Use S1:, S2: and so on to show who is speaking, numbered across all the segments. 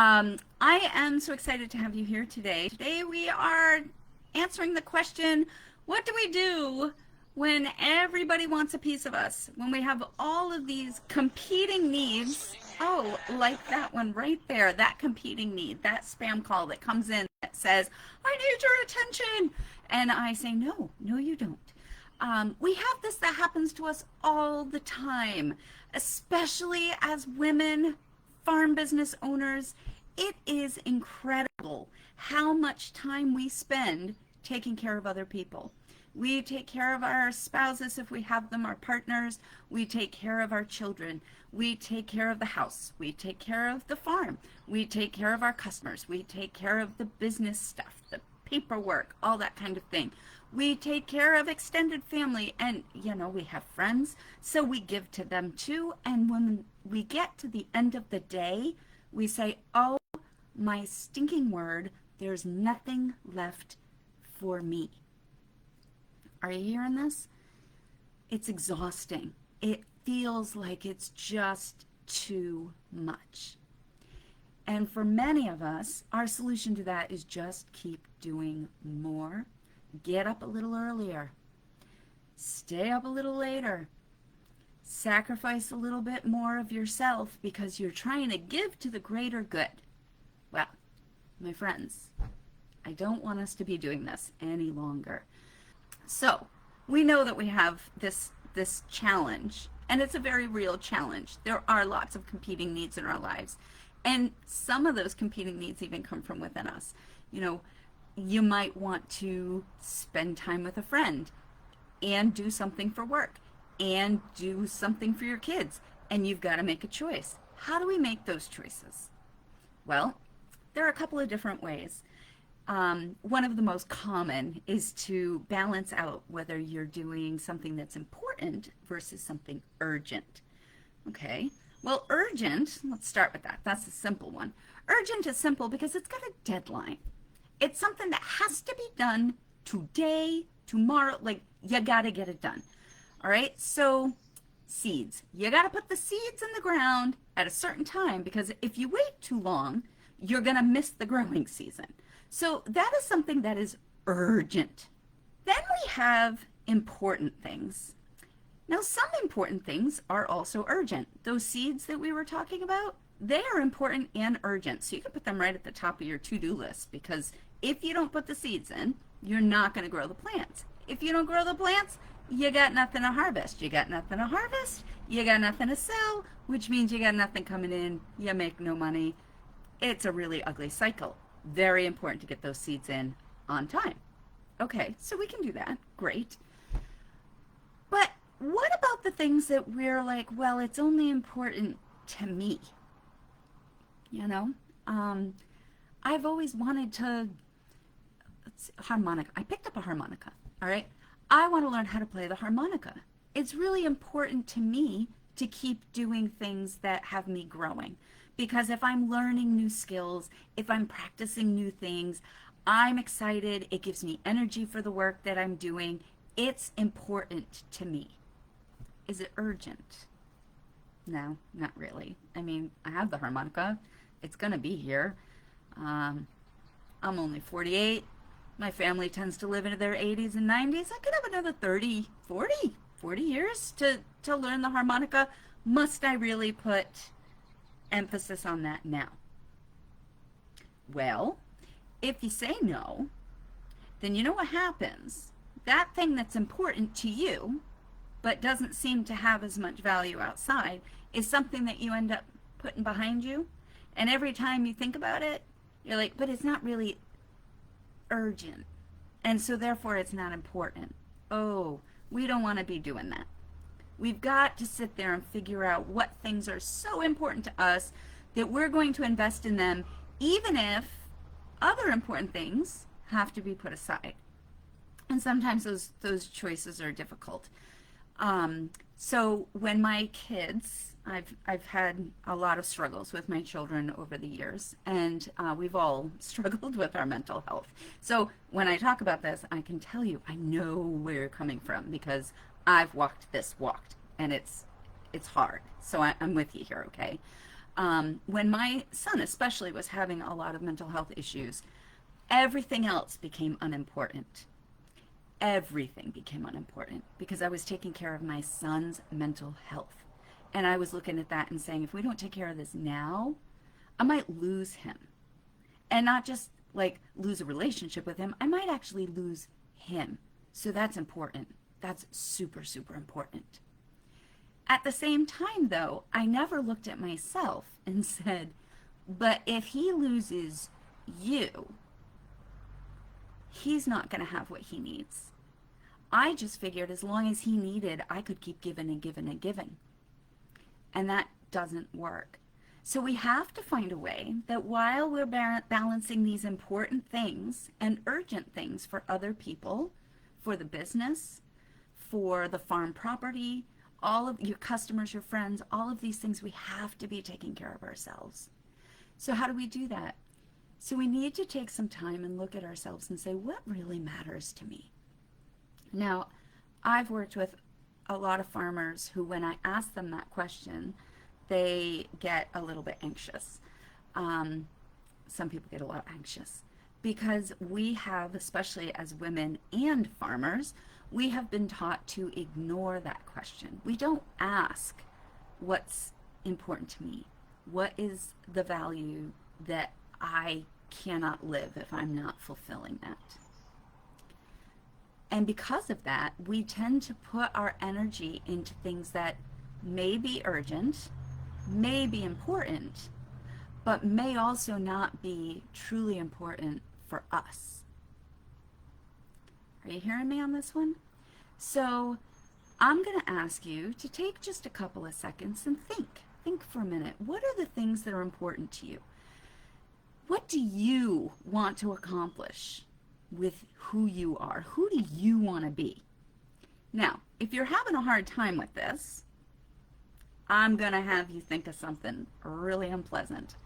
S1: I am so excited to have you here today. Today we are answering the question, what do we do when everybody wants a piece of us? When we have all of these competing needs? Oh, like that one right there, that competing need, that spam call that comes in that says, I need your attention. And I say, no, no, you don't. We have this that happens to us all the time, especially as women, farm business owners. It is incredible how much time we spend taking care of other people. We take care of our spouses if we have them, our partners. We take care of our children. We take care of the house. We take care of the farm. We take care of our customers. We take care of the business stuff, the paperwork, all that kind of thing. We take care of extended family, and we have friends, so we give to them too. And when we get to the end of the day, we say, oh my stinking word, there's nothing left for me. Are you hearing this? It's exhausting. It feels like it's just too much. And for many of us, our solution to that is just keep doing more. Get up a little earlier. Stay up a little later. Sacrifice a little bit more of yourself because you're trying to give to the greater good. Well, my friends, I don't want us to be doing this any longer. So we know that we have this challenge, and it's a very real challenge. There are lots of competing needs in our lives, and some of those competing needs even come from within us. You might want to spend time with a friend and do something for work and do something for your kids, and you've got to make a choice. How do we make those choices? Well, there are a couple of different ways. One of the most common is to balance out whether you're doing something that's important versus something urgent. Okay, well, urgent, let's start with that. That's a simple one. Urgent is simple because it's got a deadline. It's something that has to be done today, tomorrow, like you got to get it done. All right, so seeds. You got to put the seeds in the ground at a certain time because if you wait too long, you're going to miss the growing season. So that is something that is urgent. Then we have important things. Now, some important things are also urgent. Those seeds that we were talking about, they are important and urgent. So you can put them right at the top of your to-do list because if you don't put the seeds in, you're not going to grow the plants. If you don't grow the plants, you got nothing to harvest. You got nothing to harvest, you got nothing to sell, which means you got nothing coming in, you make no money. It's a really ugly cycle. Very important to get those seeds in on time. Okay, so we can do that. Great. But what about the things that we're like, well, it's only important to me? I've always wanted to, harmonica. I picked up a harmonica, all right? I want to learn how to play the harmonica. It's really important to me to keep doing things that have me growing. Because if I'm learning new skills, if I'm practicing new things, I'm excited. It gives me energy for the work that I'm doing. It's important to me. Is it urgent? No, not really. I mean, I have the harmonica. It's going to be here. I'm only 48. My family tends to live into their 80s and 90s. I could have another 30, 40 years to learn the harmonica. Must I really put emphasis on that now? Well, if you say no, then you know what happens. That thing that's important to you, but doesn't seem to have as much value outside, is something that you end up putting behind you. And every time you think about it, you're like, but it's not really urgent. And so therefore it's not important. Oh, we don't want to be doing that. We've got to sit there and figure out what things are so important to us that we're going to invest in them, even if other important things have to be put aside. And sometimes those choices are difficult. So when my kids, I've had a lot of struggles with my children over the years, and we've all struggled with our mental health. So when I talk about this, I can tell you I know where you're coming from because I've walked this walk, and it's hard. So I'm with you here, okay? When my son especially was having a lot of mental health issues, everything else became unimportant. Everything became unimportant because I was taking care of my son's mental health. And I was looking at that and saying, if we don't take care of this now, I might lose him. And not just like lose a relationship with him, I might actually lose him. So that's important. That's super, super important. At the same time, though, I never looked at myself and said, but if he loses you, he's not going to have what he needs. I just figured as long as he needed, I could keep giving and giving and giving. And that doesn't work. So we have to find a way that while we're balancing these important things and urgent things for other people, for the business, for the farm property, all of your customers, your friends, all of these things, we have to be taking care of ourselves. So how do we do that? So we need to take some time and look at ourselves and say, what really matters to me? Now, I've worked with a lot of farmers who, when I ask them that question, they get a little bit anxious. Some people get a lot anxious because we have, especially as women and farmers, we have been taught to ignore that question. We don't ask what's important to me. What is the value that I cannot live if I'm not fulfilling that? And because of that, we tend to put our energy into things that may be urgent, may be important, but may also not be truly important for us. Are you hearing me on this one? So I'm going to ask you to take just a couple of seconds and think. Think for a minute. What are the things that are important to you? What do you want to accomplish with who you are? Who do you want to be? Now, if you're having a hard time with this, I'm going to have you think of something really unpleasant.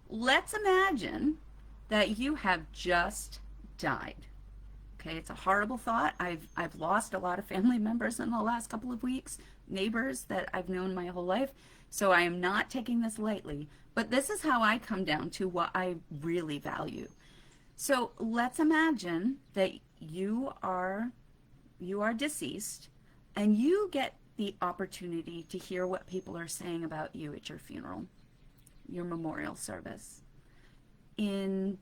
S1: Let's imagine that you have just died. Okay, it's a horrible thought. I've lost a lot of family members in the last couple of weeks, neighbors that I've known my whole life, so I am not taking this lightly. But this is how I come down to what I really value. So let's imagine that you are deceased and you get the opportunity to hear what people are saying about you at your funeral, your memorial service, in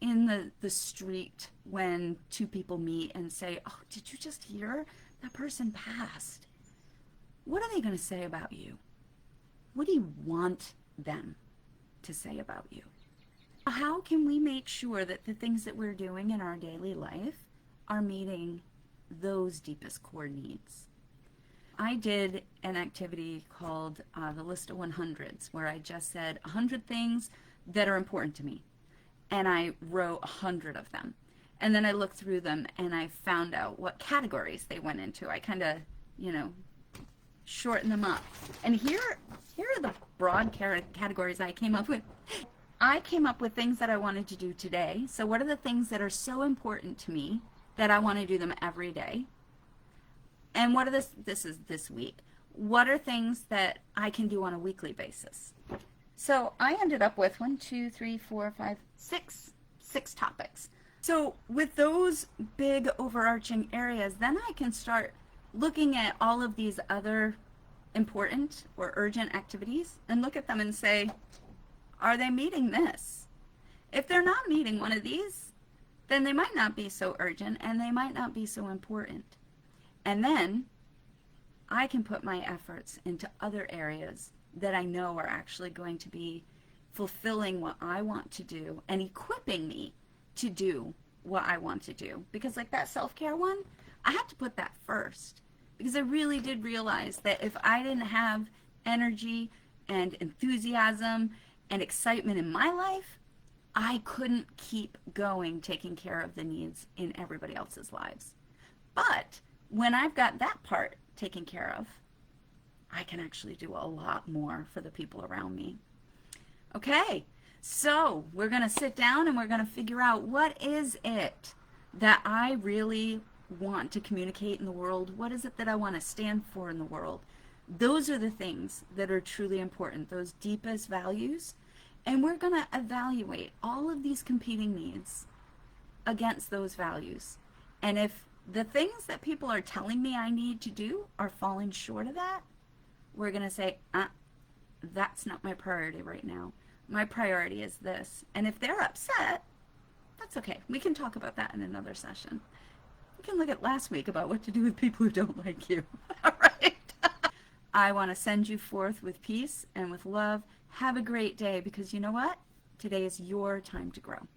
S1: the street when two people meet and say, oh, did you just hear that person passed? What are they going to say about you? What do you want them to say about you? How can we make sure that the things that we're doing in our daily life are meeting those deepest core needs? I did an activity called the List of 100s, where I just said 100 things that are important to me. And I wrote 100 of them. And then I looked through them and I found out what categories they went into. I kind of, shortened them up. And here are the broad categories I came up with. I came up with things that I wanted to do today. So what are the things that are so important to me that I want to do them every day? And what are this is this week. What are things that I can do on a weekly basis? So I ended up with 6 topics. So with those big overarching areas, then I can start looking at all of these other important or urgent activities and look at them and say, are they meeting this? If they're not meeting one of these, then they might not be so urgent and they might not be so important. And then I can put my efforts into other areas that I know are actually going to be fulfilling what I want to do and equipping me to do what I want to do. Because like that self-care one, I had to put that first. Because I really did realize that if I didn't have energy and enthusiasm and excitement in my life, I couldn't keep going taking care of the needs in everybody else's lives. But when I've got that part taken care of, I can actually do a lot more for the people around me. Okay, so we're going to sit down and we're going to figure out what is it that I really want to communicate in the world? What is it that I want to stand for in the world? Those are the things that are truly important, those deepest values. And we're going to evaluate all of these competing needs against those values. And if the things that people are telling me I need to do are falling short of that, we're going to say, that's not my priority right now. My priority is this. And if they're upset, that's okay. We can talk about that in another session. We can look at last week about what to do with people who don't like you. All right. I want to send you forth with peace and with love. Have a great day, because you know what? Today is your time to grow.